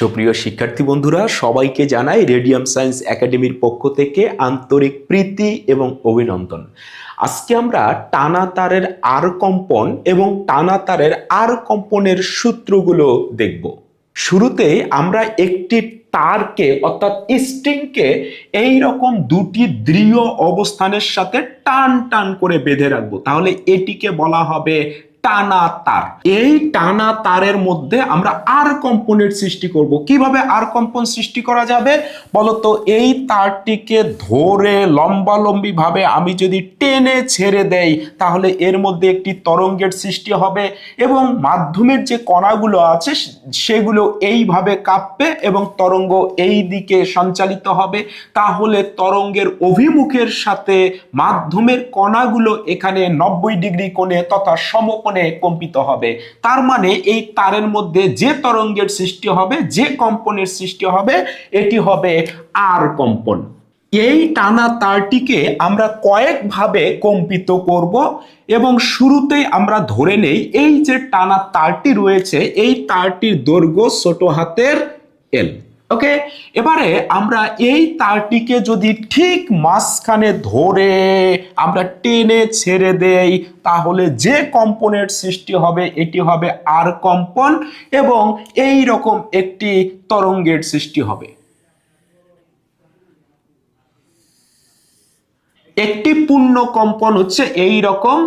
সুপ্রিয় শিক্ষার্থী বন্ধুরা, সবাইকে জানাই রেডিয়াম সায়েন্স একাডেমির পক্ষ থেকে আন্তরিক প্রীতি এবং অভিনন্দন। আজকে আমরা টানা তারের আর কম্পন এবং টানা তারের আর কম্পনের সূত্রগুলো দেখব। শুরুতে আমরা একটি তারকে অর্থাৎ স্ট্রিংকে এই রকম দুটি দৃঢ় অবস্থানের সাথে টান টান করে বেঁধে রাখবো, তাহলে এটিকে বলা হবে টানা তার। এই টানা তারের মধ্যে আমরা আর কম্পনের সৃষ্টি করব। কিভাবে আর কম্পন সৃষ্টি করা যাবে বলতো? এই তারটিকে ধরে লম্বালম্বি ভাবে আমি যদি টেনে ছেড়ে দেই তাহলে এর মধ্যে একটি তরঙ্গের সৃষ্টি হবে এবং মাধ্যমের যে কণাগুলো আছে সেগুলো এইভাবে কাঁপবে এবং তরঙ্গ এই দিকে সঞ্চালিত হবে। তাহলে তরঙ্গের অভিমুখের সাথে মাধ্যমের কণাগুলো এখানে 90 ডিগ্রি কোণে তথা সমকোণে কম্পিত হবে। তার মানে এই তারের মধ্যে যে তরঙ্গের সৃষ্টি হবে, যে কম্পনের সৃষ্টি হবে, এটি হবে আর কম্পন। এই টানা তারটিকে আমরা কয়েকভাবে কম্পিত করব এবং শুরুতেই আমরা ধরে নেই এই যে টানা তারটি রয়েছে এই তারটির দৈর্ঘ্য ছোট হাতের এল। ওকে, এবারে আমরা এই তারটিকে যদি ঠিক মাঝখানে ধরে আমরা টেনে ছেড়ে দেই তাহলে যে কম্পনের সৃষ্টি হবে এটি হবে আর কম্পন এবং এই রকম একটি তরঙ্গের সৃষ্টি হবে। একটি পূর্ণ কম্পন হচ্ছে এই রকম,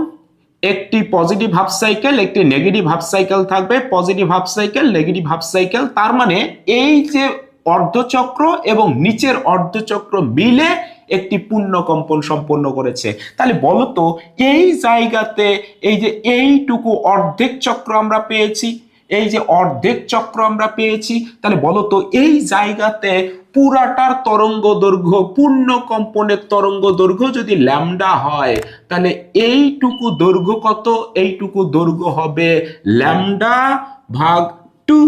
একটি পজিটিভ হাফ সাইকেল একটি নেগেটিভ হাফ সাইকেল থাকবে, positive half cycle negative half cycle. তার মানে এই যে অর্ধচক্র এবং নিচের অর্ধচক্র মিলে একটি পূর্ণ কম্পন সম্পন্ন করেছে। তাহলে বলতো এই জায়গাতে এই যে এইটুকু অর্ধেক চক্র আমরা পেয়েছি, এই যে অর্ধেক চক্র আমরা পেয়েছি, তাহলে বলতো এই জায়গাতে পুরাটার তরঙ্গ দৈর্ঘ্য, পূর্ণ কম্পনের তরঙ্গ দৈর্ঘ্য যদি ল্যামডা হয় তাহলে এইটুকু দৈর্ঘ্য কত? এইটুকু দৈর্ঘ্য হবে ল্যামডা ভাগ 2।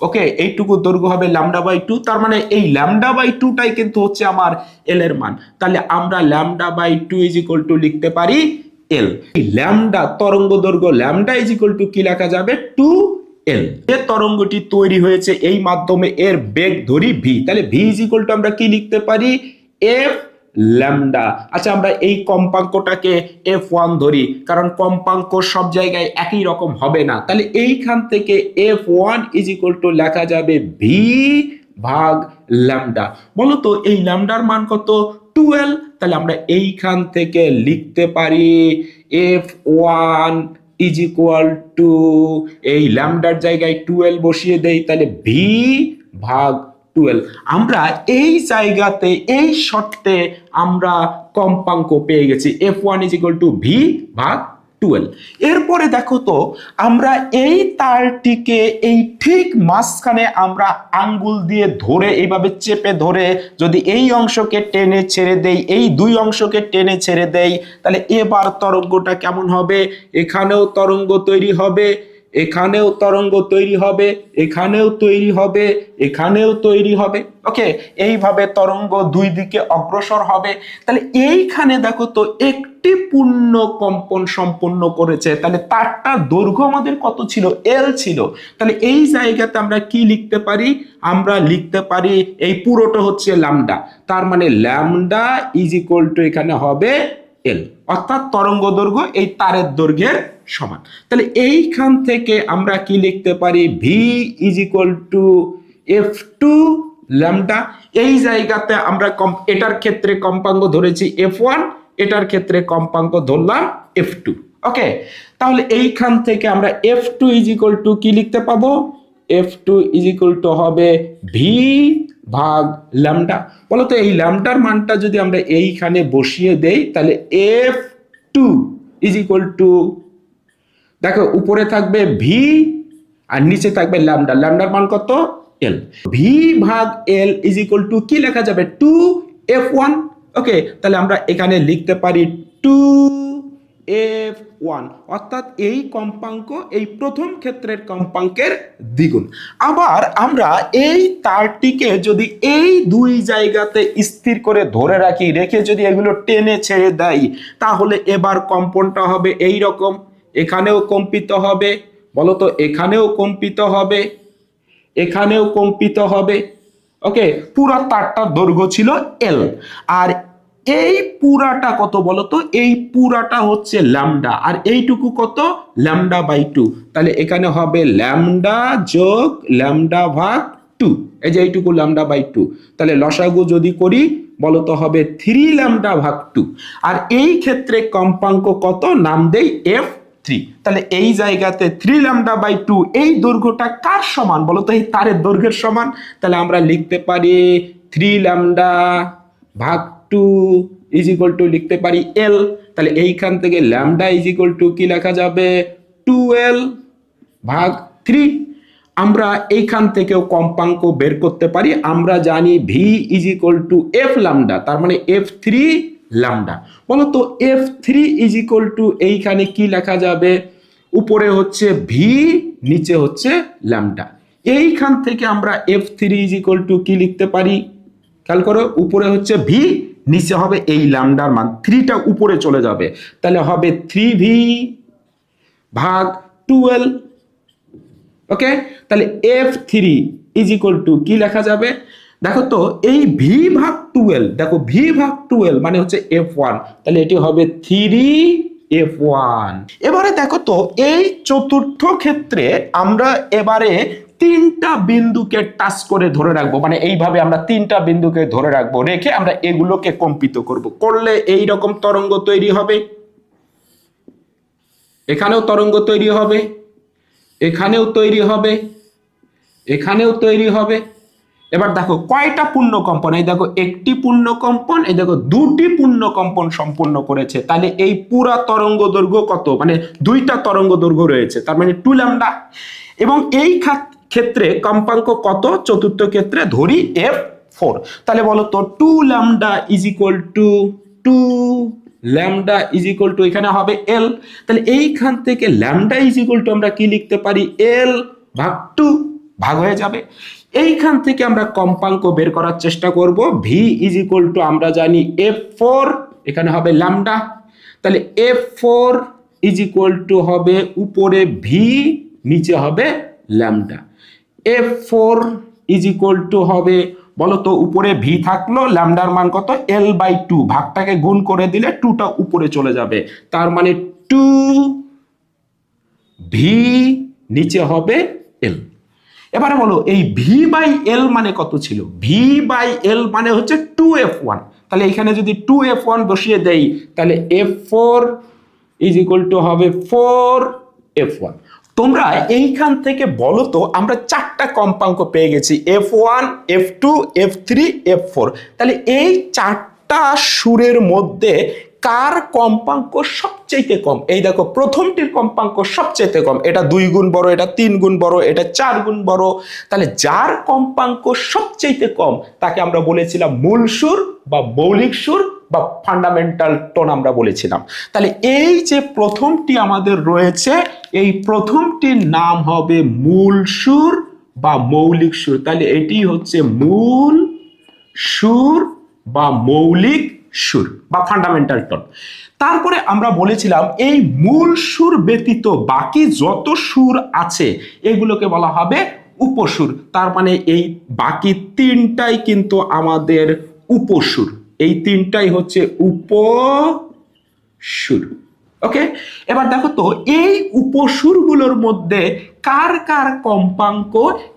ওকে, এইটুকু দৈর্ঘ্য হবে ল্যামডা বাই 2। তার মানে এই ল্যামডা বাই 2টাই কিন্তু হচ্ছে আমার এল এর মান। তাহলে আমরা lambda by 2 is equal to লিখতে পারি এল। এই ল্যামডা তরঙ্গ দৈর্ঘ্য ল্যামডা ইজ ইকুয়াল টু কি লেখা যাবে? 2L। যে তরঙ্গটি তৈরি হয়েছে এই মাধ্যমে এর বেগ ধরি v, তাহলে v ইজ ইকুয়াল টু আমরা কি লিখতে পারি? f lambda. আচ্ছা, আমরা এই কম্পাঙ্কটাকে f1 ধরি কারণ কম্পাঙ্ক সব জায়গায় একই রকম হবে না। তাহলে এইখান থেকে f1 ইজ ইকুয়াল টু লেখা যাবে v ভাগ ল্যামডা। বলতো এই ল্যামডার মান কত? 12। তাহলে আমরা এইখান থেকে লিখতে পারি f1 ইজ ইকুয়াল টু, এই ল্যামডার জায়গায় 12 বসিয়ে দেই, তাহলে v ভাগ 12। আমরা এই জায়গাতে এই শর্তে আমরা কম্পাঙ্ক পেয়ে গেছি f1 is equal two v ভাগ 12। এরপরে দেখো তো আমরা এই তারটিকে এই ঠিক মাঝখানে আমরা আঙ্গুল দিয়ে ধরে এইভাবে চেপে ধরে যদি এই অংশকে টেনে ছেড়ে দেই, এই দুই অংশকে টেনে ছেড়ে দেই, তাহলে এবার তরঙ্গটা কেমন হবে? এখানেও তরঙ্গ তৈরি হবে, এখানেও তরঙ্গ তৈরি হবে, এখানেও তৈরি হবে, এখানেও তৈরি হবে। ওকে, এইভাবে তরঙ্গ দুই দিকে অগ্রসর হবে। তাহলে এইখানে দেখো তো একটি পূর্ণ কম্পন সম্পন্ন করেছে। তাহলে তারটার দৈর্ঘ্য আমাদের কত ছিল? এল ছিল। তাহলে এই জায়গাতে আমরা কি লিখতে পারি? আমরা লিখতে পারি এই পুরোটা হচ্ছে ল্যামডা। তার মানে ল্যামডা ইজ ইকুয়াল টু এখানে হবে এল, অর্থাৎ তরঙ্গ দৈর্ঘ্য এই তারের দৈর্ঘ্যের সমান। তাহলে এইখান থেকে আমরা কি লিখতে পারি? v is equal two f2 lambda. এই জায়গাতে আমরা এটার ক্ষেত্রে কম্পাঙ্ক ধরেছি f1, এটার ক্ষেত্রে কম্পাঙ্ক ধরলাম f2। ওকে, তাহলে এইখান থেকে আমরা f2 ইজ ইকুয়াল টু কি লিখতে পাবো? f2 ইজ ইকুয়াল টু হবে v ভাগ ল্যামডা। বলতো এই ল্যামডার মানটা যদি আমরা এইখানে বসিয়ে দেই তাহলে f2 ইজ ইকুয়াল টু, দেখো উপরে থাকবে v আর নিচে থাকবে ল্যামডা। ল্যামডার মান কত? এল। v ভাগ এল ইজ ইকুয়াল টু কি লেখা যাবে? 2f1। ওকে, তাহলে আমরা এখানে লিখতে পারি 2f1, অর্থাৎ এই কম্পাঙ্ক এই প্রথম ক্ষেত্রের কম্পাঙ্কের দ্বিগুণ। আবার আমরা এই তারটিকে যদি এই দুই জায়গাতে স্থির করে ধরে রাখি, রেখে যদি এগুলো টেনে ছেড়ে দেই তাহলে এবার কম্পনটা হবে এই রকম। এখানেও কম্পিত হবে, বলতো এখানেও কম্পিত হবে, এখানেও কম্পিত হবে। ওকে, পুরা তারটার দৈর্ঘ্য ছিল এল, আর এই পুরাটা কত বলতো, এই পুরাটা হচ্ছে ল্যামডা, আর এইটুকু কত, ল্যামডা বাই 2। তাহলে এখানে হবে ল্যামডা যোগ ল্যামডা ভাগ 2, এই যে এইটুকু ল্যামডা বাই 2। তাহলে লসাগু যদি করি বলতো হবে 3 ল্যামডা ভাগ 2। আর এই ক্ষেত্রে কম্পাঙ্ক কত, নাম দেই F3। তাহলে এই জায়গাতে 3 ল্যামডা বাই 2, এই দৈর্ঘ্যটা কার সমান বলতো, এই তারের দৈর্ঘ্যের সমান। তাহলে আমরা লিখতে পারি 3 ল্যামডা ভাগ 2 ইজ ইকুয়াল টু লিখতে পারি L। তাহলে এইখান থেকে ল্যামডা ইজ ইকুয়াল টু কি লেখা যাবে, 2L ভাগ 3। আমরা এইখান থেকেও কম্পাঙ্ক বের করতে পারি, আমরা জানি V is equal two F lambda, তার মানে F3 ল্যামডা। বলতো F3 ইজ ইকুয়াল টু এইখানে কি লেখা যাবে, উপরে হচ্ছে V, নিচে হচ্ছে ল্যামডা। এইখান থেকে আমরা F3 ইজ ইকুয়াল টু কি লিখতে পারি, খেয়াল করো, উপরে হচ্ছে V, নিচে হবে এই ল্যামডার মান, 3টা উপরে চলে যাবে, তাহলে হবে 3V ভাগ 2L। ওকে, তাহলে F3 ইজ ইকুয়াল টু কি লেখা যাবে, দেখো তো এই V ভাগ 2L, দেখো V ভাগ 2L মানে হচ্ছে F1, তাহলে এটি হবে 3F1। এবারে দেখো তো এই চতুর্থ ক্ষেত্রে আমরা এবারে 3টা বিন্দুকে টাচ করে ধরে রাখবো, মানে এইভাবে আমরা 3টা বিন্দুকে ধরে রাখবো, রেখে আমরা এগুলোকে কম্পিত করব, করলে এই রকম তরঙ্গ তৈরি হবে, এখানেও তরঙ্গ তৈরি হবে, এখানেও তৈরি হবে, এখানেও তৈরি হবে। এবার দেখো কয়টা পূর্ণ কম্পন, এই দেখো একটি পূর্ণ কম্পন, এই দেখো দুটি পূর্ণ কম্পন সম্পূর্ণ করেছে। তাহলে এই পুরা তরঙ্গ দৈর্ঘ্য কত, মানে 2টা তরঙ্গ দৈর্ঘ্য রয়েছে, তার মানে 2 ল্যামডা। এবং এই ক্ষেত্রে কম্পাঙ্ক কত, চতুর্থ ক্ষেত্রে ধরি F4। তাহলে বলো তো 2 lambda is equal two 2 lambda is equal two এখানে হবে L। তাহলে এইখান থেকে ল্যামডা ইজ ইকুয়াল টু আমরা কি লিখতে পারি, L ভাগ 2, ভাগ হয়ে যাবে। এইখান থেকে আমরা কম্পাঙ্ক বের করার চেষ্টা করব, V ইজ ইকুয়াল টু আমরা জানি F4, এখানে হবে ল্যামডা। তাহলে F4 ইজ ইকুয়াল টু হবে উপরে V, নিচে হবে lambda. F4 is equal two হবে বলতো, উপরে V থাকলো, ল্যামডার মান কত, L বাই 2, ভাগটাকে গুণ করে দিলে 2টা উপরে চলে যাবে, তার মানে 2V, নিচে হবে L। এবারে বলো এই V বাই L মানে কত ছিল, V বাই L মানে হচ্ছে 2F1। তাহলে এখানে যদি 2F1 বসিয়ে দেই, তাহলে F4 ইজ ইকুয়াল টু হবে 4F1। তোমরা এইখান থেকে বলো তো, আমরা 4টা কম্পাঙ্ক পেয়ে গেছি, F1, F2, F3, F4। তাহলে এই 4টা সুরের মধ্যে কার কম্পাঙ্ক সবচেয়ে কম, এই দেখো প্রথমটির কম্পাঙ্ক সবচেয়ে কম, এটা 2 গুণ বড়, এটা 3 গুণ বড়, এটা 4 গুণ বড়। তাহলে যার কম্পাঙ্ক সবচেয়ে কম তাকে আমরা বলেছিলাম মূল সুর বা মৌলিক সুর বা ফান্ডামেন্টাল টোন আমরা বলেছিলাম। তাহলে এই যে প্রথমটি আমাদের রয়েছে, এই প্রথমটির নাম হবে মূল সুর বা মৌলিক সুর। তাহলে এটি হচ্ছে মূল সুর বা মৌলিক সুর বা ফান্ডামেন্টাল টোন। তারপরে আমরা বলেছিলাম এই মূল সুর ব্যতীত বাকি যত সুর আছে এগুলোকে বলা হবে উপসুর। তার মানে এই বাকি 3টাই কিন্তু আমাদের উপসুর, এই 3টাই হচ্ছে উপসুর। ওকে, এবার দেখো তো এই উপসুরগুলোর মধ্যে কার কার কম্পাঙ্ক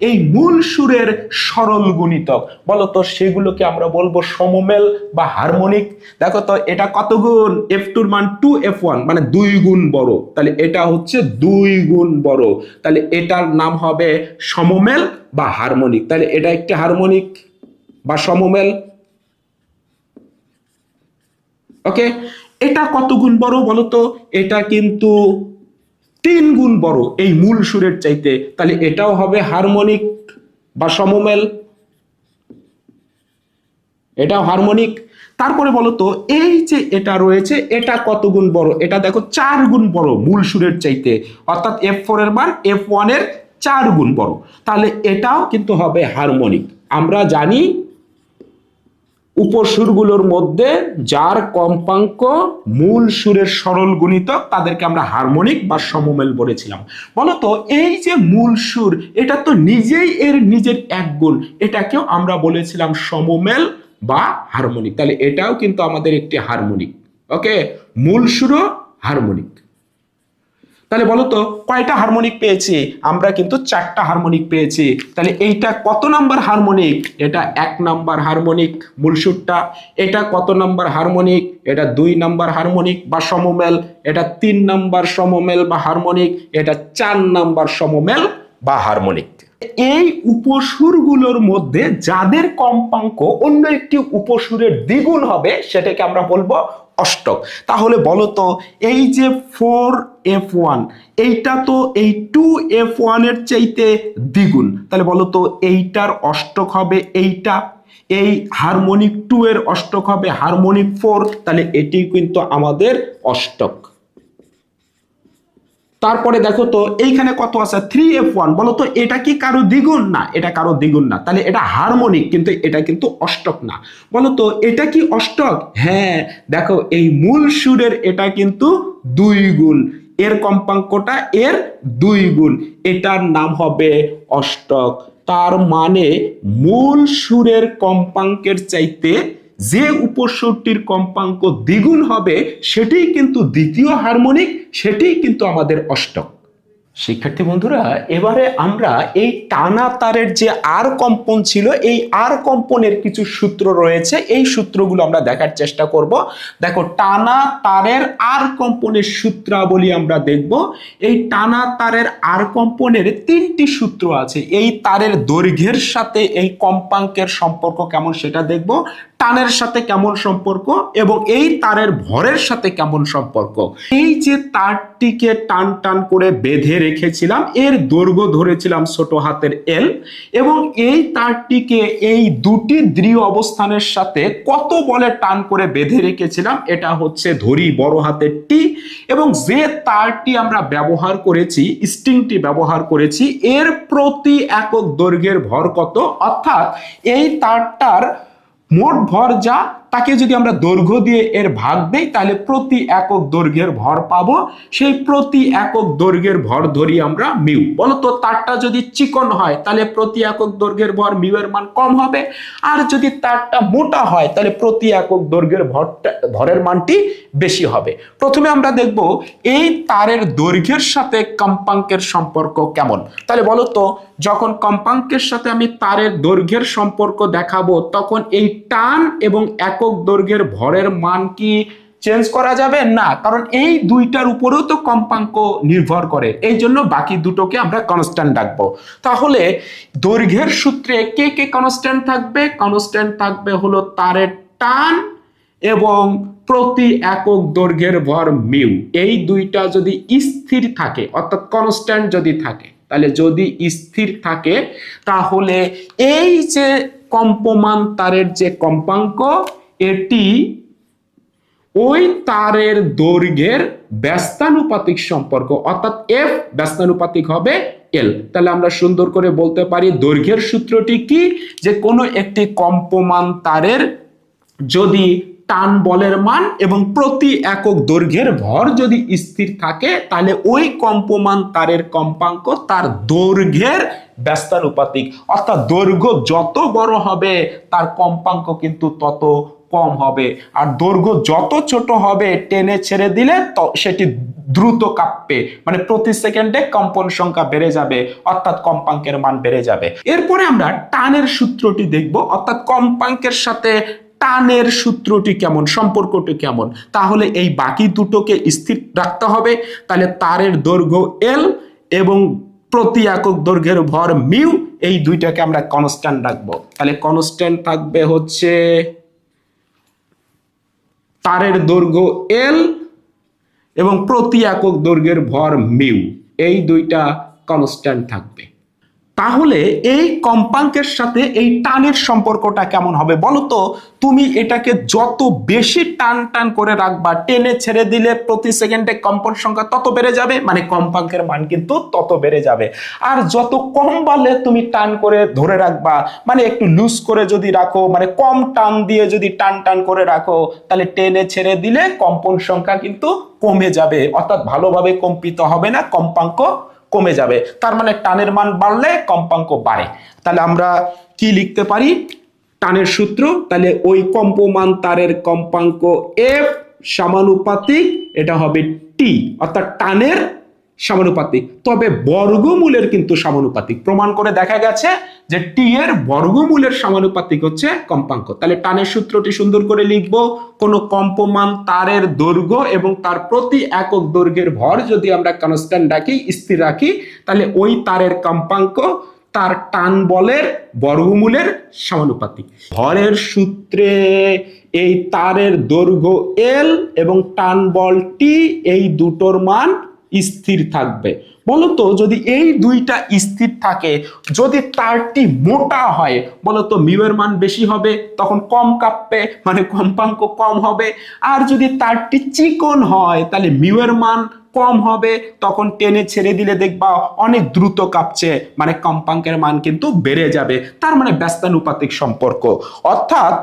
এই মূল সুরের সরল গুণিতক, বলতো সেগুলোকে আমরা বলবো সমমেল বা হারমোনিক। দেখো তো এটা কত গুণ, F2 এর মান 2F1 মানে 2 গুণ বড়, তাহলে এটা হচ্ছে 2 গুণ বড়, তাহলে এটার নাম হবে সমমেল বা হারমোনিক। তাহলে এটা একটি হারমোনিক বা সমমেল। ওকে, এটা কত গুণ বড় বলতো, এটা কিন্তু 3 গুণ বড় এই মূল সুরের চাইতে, তাহলে এটাও হবে হারমোনিক বা সমমেল, এটাও হারমোনিক। তারপরে বলতো এই যে এটা রয়েছে এটা কত গুণ বড়, এটা দেখো 4 গুণ বড় মূল সুরের চাইতে, অর্থাৎ F4 এর মান F1 এর 4 গুণ বড়, তাহলে এটাও কিন্তু হবে হারমোনিক। আমরা জানি উপসুরগুলোর মধ্যে যার কম্পাঙ্ক মূল সুরের সরল গুণিতক তাদেরকে আমরা হারমোনিক বা সমমেল বলেছিলাম। বলতো এই যে মূল সুর এটা তো নিজেই এর নিজের এক গুণ, এটাকেও আমরা বলেছিলাম সমমেল বা হারমোনিক। তাহলে এটাও কিন্তু আমাদের একটি হারমোনিক। ওকে, মূল সুরও হারমোনিক। তাহলে বলতো কয়টা হারমোনিক পেয়েছি? আমরা কিন্তু 4টা হারমোনিক পেয়েছি। তাহলে এইটা কত নাম্বার হারমোনিক? এটা 1 নাম্বার হারমোনিক মূল সুরটা। এটা কত নাম্বার হারমোনিক? এটা 2 নাম্বার হারমোনিক বা সমমেল। এটা 3 নাম্বার সমমেল বা হারমোনিক। এটা 4 নাম্বার সমমেল বা হারমোনিক। এই উপসুরগুলোর মধ্যে যাদের কম্পাঙ্ক অন্য একটি উপসুরের দ্বিগুণ হবে সেটাকে আমরা বলবো অষ্টক। তাহলে বলতো এই যে 4F1 এইটা তো এই 2F1 এর চাইতে দ্বিগুণ, তাহলে বলতো এইটার অষ্টক হবে এইটা, এই হারমোনিক 2 এর অষ্টক হবে হারমোনিক 4, তাহলে এটি কিন্তু আমাদের অষ্টক। তারপরে দেখো তো এইখানে কত আছে? 3F1, বলো তো এটা কি কারো দ্বিগুণ? না, এটা কারো দ্বিগুণ না, তাহলে এটা হারমোনিক কিন্তু এটা কিন্তু অষ্টক না। বলো তো এটা কি অষ্টক? হ্যাঁ, দেখো এই মূল সুরের এটা কিন্তু 2 গুণ, এর কম্পাঙ্কটা এর 2 গুণ, এটার নাম হবে অষ্টক। তার মানে মূল সুরের কম্পাঙ্কের চাইতে যে উপস্বরটির কম্পাঙ্ক দ্বিগুণ হবে সেটাই কিন্তু দ্বিতীয় হারমোনিক, সেটাই কিন্তু আমাদের অষ্টক। শিক্ষার্থী বন্ধুরা, এবারে আমরা এই টানা তারের যে আর কম্পন ছিল এই আর কম্পনের কিছু সূত্র রয়েছে, এই সূত্রগুলো আমরা দেখার চেষ্টা করব। দেখো টানা তারের আর কম্পনের সূত্রাবলী আমরা দেখব। এই টানা তারের আর কম্পনের 3টি সূত্র আছে। এই তারের দৈর্ঘ্যের সাথে এই কম্পাঙ্কের সম্পর্ক কেমন সেটা দেখব, টানের সাথে কেমন সম্পর্ক এবং এই তারের ভরের সাথে কেমন সম্পর্ক। এই যে তারটিকে টান টান করে বেঁধে রেখেছিলাম, এর দৈর্ঘ্য ধরেছিলাম ছোট হাতের এল, এবং এই তারটিকে এই দুটি দৃঢ় অবস্থানের সাথে কত বলে টান করে বেঁধে রেখেছিলাম, এটা হচ্ছে ধরি বড় হাতের টি। এবং যে তারটি আমরা ব্যবহার করেছি, স্ট্রিংটি ব্যবহার করেছি, এর প্রতি একক দৈর্ঘ্যের ভর কত, অর্থাৎ এই তারটার মোট ভর যা, তাকে যদি আমরা দৈর্ঘ্য দিয়ে এর ভাগ দেই তাহলে প্রতি একক দৈর্ঘ্যের ভর পাবো। সেই প্রতি একক দৈর্ঘ্যের ভর ধরি আমরা মিউ। বলতো তারটা যদি চিকন হয় তাহলে প্রতি একক দৈর্ঘ্যের ভর মিউ এর মান কম হবে, আর যদি তারটা মোটা হয় তাহলে প্রতি একক দৈর্ঘ্যের ভরের মানটি বেশি হবে। প্রথমে আমরা দেখব এই তারের দৈর্ঘ্যের সাথে কম্পাঙ্কের সম্পর্ক কেমন। তাহলে বলতো যখন কম্পাঙ্কের সাথে আমি তারের দৈর্ঘ্যের সম্পর্ক দেখাবো তখন এই টান এবং একক দৈর্ঘ্যের ভরের মান কি চেঞ্জ করা যাবে? না, কারণ এই দুইটার উপরেও তো কম্পাঙ্ক নির্ভর করে, এই জন্য বাকি দুটোকে আমরা কনস্ট্যান্ট রাখবো। তাহলে দৈর্ঘ্যের সূত্রে কে কে কনস্ট্যান্ট থাকবে? কনস্ট্যান্ট থাকবে হলো তারের টান এবং প্রতি একক দৈর্ঘ্যের ভর মিউ। এই দুইটা যদি স্থির থাকে অর্থাৎ কনস্ট্যান্ট যদি থাকে, তাহলে যদি স্থির থাকে তাহলে এই যে কম্পমান তারের যে কম্পাঙ্ক এটি ওই তারের দৈর্ঘ্যের ব্যস্তানুপাতিক সম্পর্ক, অর্থাৎ এফ ব্যস্তানুপাতিক হবে এল। তাহলে আমরা সুন্দর করে বলতে পারি দৈর্ঘ্যের সূত্রটি কি, যে কোনো একটি কম্পমান তারের যদি টান বলের মান এবং প্রতি একক দৈর্ঘ্যের ভর যদি স্থির থাকে তাহলে ওই কম্পমান তারের কম্পাঙ্ক তার দৈর্ঘ্যের ব্যস্তানুপাতিক, অর্থাৎ দৈর্ঘ্য যত বড় হবে তার কম্পাঙ্ক কিন্তু তত কম হবে, আর দৈর্ঘ্য যত ছোট হবে টেনে ছেড়ে দিলে সেটি দ্রুত কাঁপবে, মানে প্রতি সেকেন্ডে কম্পন সংখ্যা বেড়ে যাবে, অর্থাৎ কম্পাঙ্কের মান বেড়ে যাবে। এরপরে আমরা টানের সূত্রটি দেখব, অর্থাৎ কম্পাঙ্কের সাথে টানের সূত্রটি কেমন, সম্পর্কটি কেমন। তাহলে এই বাকি দুটোকে স্থির রাখতে হবে। তাহলে তারের দৈর্ঘ্য এল এবং প্রতি একক দৈর্ঘ্যের ভর মিউ, এই দুইটাকে আমরা কনস্ট্যান্ট রাখবো। তাহলে কনস্ট্যান্ট থাকবে হচ্ছে তারের দৈর্ঘ্য এল এবং প্রতি একক দৈর্ঘ্যের ভর মিউ, এই দুইটা কনস্ট্যান্ট থাকবে। তাহলে এই কম্পাঙ্কের সাথে এই টানের সম্পর্কটা কেমন হবে বলো তো? তুমি এটাকে যত বেশি টান টান করে রাখবা, টেনে ছেড়ে দিলে প্রতি সেকেন্ডে কম্পন সংখ্যা তত বেড়ে যাবে, মানে কম্পাঙ্কের মান কিন্তু তত বেড়ে যাবে। আর যত কম বাড়লে তুমি টান করে ধরে রাখবা, মানে একটু লুজ করে যদি রাখো, মানে কম টান দিয়ে যদি টান টান করে রাখো, তাহলে টেনে ছেড়ে দিলে কম্পন সংখ্যা কিন্তু কমে যাবে, অর্থাৎ ভালোভাবে কম্পিত হবে না, কম্পাঙ্ক কমে যাবে। তার মানে টানের মান বাড়লে কম্পাঙ্ক বাড়ে। তাহলে আমরা কি লিখতে পারি টানের সূত্র? তাহলে ওই কম্পমান তারের কম্পাঙ্ক এফ সমানুপাতিক, এটা হবে টি, অর্থাৎ টানের সমানুপাতিক, তবে বর্গমূলের কিন্তু সমানুপাতিক। প্রমাণ করে দেখা গেছে যে টি এর বর্গমূলের সমানুপাতিক হচ্ছে কম্পাঙ্ক। তাহলে টানের সূত্রটি সুন্দর করে লিখব, কোন কম্পমান তারের দৈর্ঘ্য এবং তার প্রতি একক দৈর্ঘ্যের ভর যদি আমরা কনস্ট্যান্ট রাখি, স্থির রাখি, তাহলে ওই তারের কম্পাঙ্ক তার টান বলের বর্গমূলের সমানুপাতিক। ভরের সূত্রে এই তারের দৈর্ঘ্য এল এবং টান বল টি, এই দুটোর মান স্থির থাকবে। বলতো যদি এই দুইটা স্থির থাকে, যদি তারটি মোটা হয়, বলতো মিউ এর মান বেশি হবে, তখন কম কাঁপবে, মানে কম্পাঙ্ক কম হবে। আর যদি তারটি চিকন হয়, তাহলে মিউ এর মান কম হবে, তখন টেনে ছেড়ে দিলে দেখবা অনেক দ্রুত কাঁপছে, মানে কম্পাঙ্কের মান কিন্তু বেড়ে যাবে। তার মানে ব্যস্তানুপাতিক সম্পর্ক। অর্থাৎ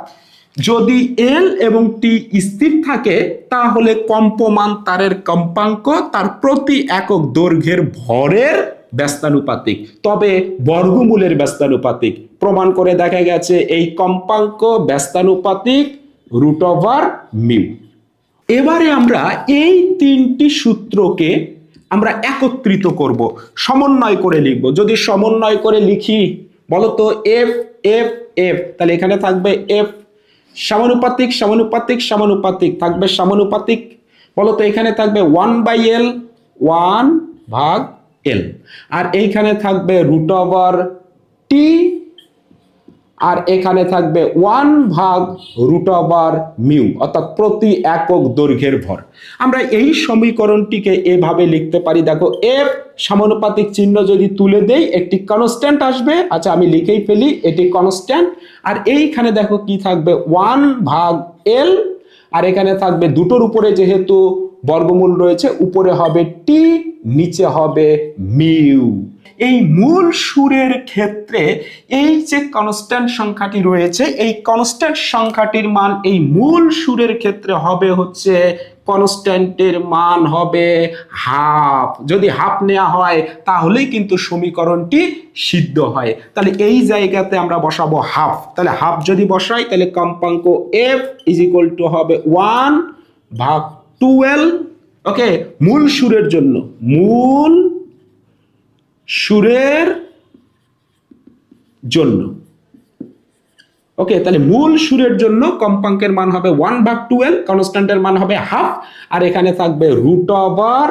যদি এল এবং টি স্থির থাকে, তাহলে কম্পমান তারের কম্পাঙ্ক তার প্রতি একক দৈর্ঘ্যের ভরের ব্যস্তানুপাতিক, তবে বর্গমূলের ব্যস্তানুপাতিক। প্রমাণ করে দেখা গেছে এই কম্পাঙ্ক ব্যস্তানুপাতিক রুট ওভার মিউ। এবারে আমরা এই তিনটি সূত্রকে আমরা একত্রিত করব, সমন্বয় করে লিখব। যদি সমন্বয় করে লিখি, বলতো এফ এফ এফ, তাহলে এখানে থাকবে এফ সমানুপাতিক সমানুপাতিক সমানুপাতিক, থাকবে সমানুপাতিক। বলতো এখানে থাকবে 1/L, 1/L, আর এইখানে থাকবে রুট ওভার টি, আর এখানে থাকবে 1/রুট ওভার মিউ, অর্থাৎ প্রতি একক দৈর্ঘ্যের ভর। আমরা এই সমীকরণটিকে এভাবে লিখতে পারি, দেখো এফ সমানুপাতিক চিহ্ন যদি তুলে দেই একটি কনস্ট্যান্ট আসবে। আচ্ছা আমি লিখেই ফেলি, এটি কনস্ট্যান্ট। আর এইখানে দেখো কি থাকবে 1/L, আর এখানে থাকবে দুটোর উপরে যেহেতু বর্গমূল রয়েছে, উপরে হবে টি, নিচে হবে মিউ। এই মূল সুরের ক্ষেত্রে এই যে কনস্ট্যান্ট সংখ্যাটি রয়েছে, এই কনস্ট্যান্ট সংখ্যাটির মান এই মূল সুরের ক্ষেত্রে হবে হচ্ছে, কনস্ট্যান্টের মান হবে হাফ। যদি হাফ নেওয়া হয় তাহলেই কিন্তু সমীকরণটি সিদ্ধ হয়। তাহলে এই জায়গাতে আমরা বসাবো হাফ। তাহলে হাফ যদি বসাই, তাহলে কম্পাঙ্ক এফ ইজ ইকুয়াল টু হবে 1/12। ওকে, মূল সুরের জন্য, মূল সুরের জন্য, ওকে, তাহলে মূল সুরের জন্য কম্পাঙ্কের মান হবে 1/12, কনস্ট্যান্টের মান হবে হাফ, আর এখানে থাকবে রুট ওভার,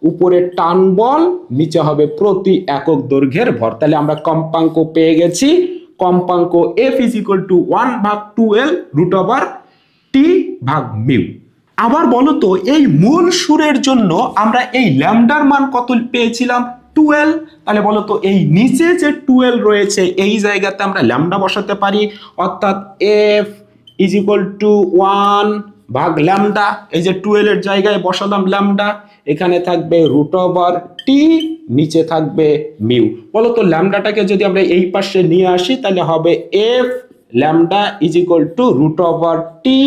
উপরে টান বল, নিচে হবে প্রতি একক দৈর্ঘ্যের ভর। তাহলে আমরা কম্পাঙ্ক পেয়ে গেছি, কম্পাঙ্ক F is equal to 1/12 root over T ভাগ মিউ। আবার বলো তো এই মূল সুরের জন্য আমরা এই ল্যামডার মান কত পেয়েছিলাম? 12। তাহলে বলো তো এই নিচে যে 12 রয়েছে, এই জায়গাতে আমরা ল্যামডা বসাতে পারি, অর্থাৎ এফ ইজ ইকুয়াল টু 1/ল্যামডা। এই যে 12 এর জায়গায় বসালাম ল্যামডা, এখানে থাকবে রুট ওভার টি, নিচে থাকবে মিউ। বলো তো ল্যামডাটাকে যদি আমরা এই পাশে নিয়ে আসি, তাহলে হবে F lambda is equal to root over T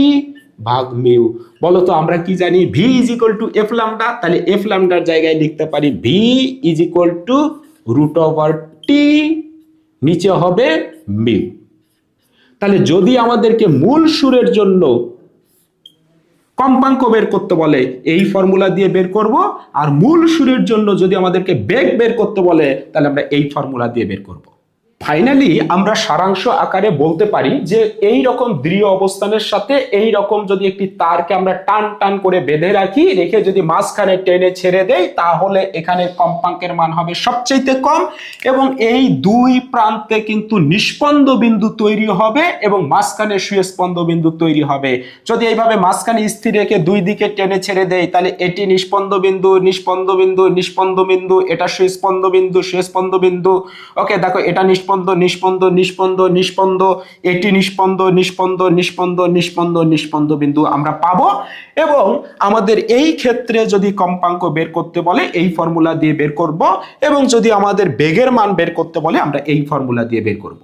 ভাগ মিউ। বলো তো আমরা কি জানি? V is equal to F lambda. তাহলে এফ ল্যামডার জায়গায় লিখতে পারি V is equal to root over T, নিচে হবে মিউ। তাহলে যদি আমাদেরকে মূল সুরের জন্য কম্পাঙ্ক বের করতে বলে, এই ফর্মুলা দিয়ে বের করব, আর মূল সুরের জন্য যদি আমাদেরকে বেগ বের করতে বলে, তাহলে আমরা এই ফর্মুলা দিয়ে বের করব। ফাইনালি আমরা সারাংশ আকারে বলতে পারি যে এই রকম দৃঢ় অবস্থানের সাথে এই রকম যদি একটি তারকে আমরা টান টান করে বেঁধে রাখি, রেখে যদি মাঝখানে টেনে ছেড়ে দেই, তাহলে এখানে কম্পাঙ্কের মান হবে সবচেয়ে কম এবং এই দুই প্রান্তে কিন্তু নিস্পন্দ বিন্দু তৈরি হবে এবং মাঝখানে সুস্পন্দ বিন্দু তৈরি হবে। যদি এইভাবে মাঝখানে স্থির রেখে দুই দিকে টেনে ছেড়ে দেই, তাহলে এটি নিস্পন্দ বিন্দু, নিস্পন্দ বিন্দু, নিস্পন্দ বিন্দু, এটা সুস্পন্দ বিন্দু, সুস্পন্দ বিন্দু। ওকে, দেখো এটা নিস্পন্দ, নিস্পন্দ, নিস্পন্দ, নিস্পন্দ, এটি নিস্পন্দ, নিস্পন্দ, নিস্পন্দ, নিস্পন্দ, নিস্পন্দ বিন্দু আমরা পাবো। এবং আমাদের এই ক্ষেত্রে যদি কম্পাঙ্ক বের করতে বলে এই ফর্মুলা দিয়ে বের করব, এবং যদি আমাদের বেগের মান বের করতে বলে আমরা এই ফর্মুলা দিয়ে বের করব।